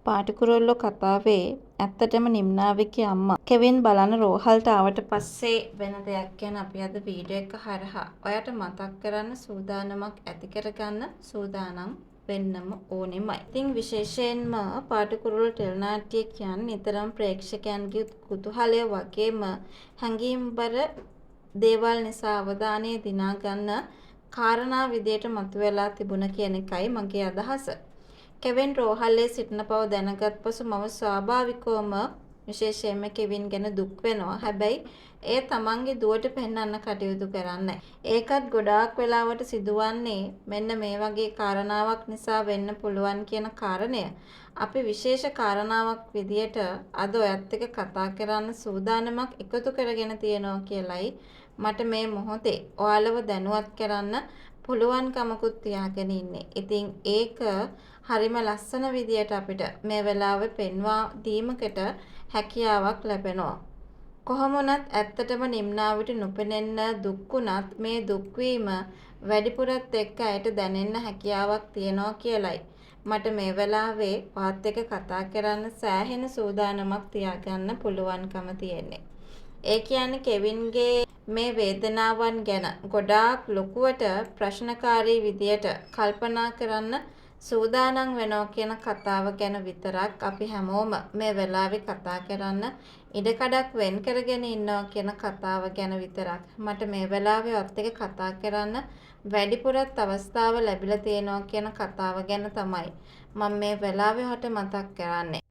පාටිකුරොල්ලෝ කතාවේ ඇත්තටම නිම්නාවිකේ අම්මා කෙවින් බලන්න රෝහල්ට ආවට පස්සේ වෙන දෙයක් ගැන අපි අද වීඩියෝ එක හරහා ඔයාට මතක් කරන්න සූදානමක් ඇති කරගන්න සූදානම් වෙන්නම ඕනෙමයි. ඉතින් විශේෂයෙන්ම පාටිකුරොල්ලෝ ටෙලිනාට්‍ය කියන්නේ නිතරම ප්‍රේක්ෂකයන්ගේ කුතුහලය වගේම හැඟීම්බර දේවල් නිසා අවධානය දිනා ගන්න කාරණා විදියට මතුවලා තිබුණ කියන එකයි මගේ අදහස. කෙවින් රෝහලේ සිටින බව දැනගත් පසු මම ස්වාභාවිකවම විශේෂයෙන්ම කෙවින් ගැන දුක් වෙනවා. හැබැයි ඒ තමන්ගේ දුවට පෙන්වන්න කටයුතු කරන්නේ. ඒකත් ගොඩාක් වෙලාවට සිදුවන්නේ මෙන්න මේ වගේ කාරණාවක් නිසා වෙන්න පුළුවන් කියන කාරණය. අපි විශේෂ කාරණාවක් විදියට අද ඔයත් එක්ක කතා කරන්න සූදානමක් එකතු කරගෙන තියෙනවා කියලයි මට මේ මොහොතේ ඔයාලව දැනුවත් කරන්න පුළුවන්කමකුත් තියාගෙන ඉන්නේ. ඉතින් ඒක හරිම ලස්සන විදියට අපිට මේ වෙලාවේ පෙන්වා දීමකට හැකියාවක් ලැබෙනවා. කොහොම වුණත් ඇත්තටම නිම්නාවිට නොපෙනෙන්න දුක් වුණත් මේ දුක් වීම වැඩිපුරත් එක්ක ඇයට දැනෙන්න හැකියාවක් තියනවා කියලයි මට මේ වෙලාවේ වාත් එක්ක කතා කරන්න සෑහෙන සූදානමක් තියාගන්න පුළුවන්කම තියෙන්නේ. ඒ කියන්නේ කෙවින්ගේ මේ වේදනාවන් ගැන ගොඩාක් ලොකුවට ප්‍රශ්නකාරී විදියට කල්පනා කරන්න සූදානම් වෙනවා කියන කතාව ගැන විතරක් අපි හැමෝම මේ වෙලාවේ කතා කරන්න ඉඩකඩක් වෙන් කරගෙන ඉන්නවා කියන කතාව ගැන විතරක් මට මේ වෙලාවේ ඔත් එක කතා කරන්න වැඩිපුරත් අවස්ථාව ලැබිලා තියෙනවා කියන කතාව ගැන තමයි මම මේ වෙලාවේ හට මතක් කරන්නේ.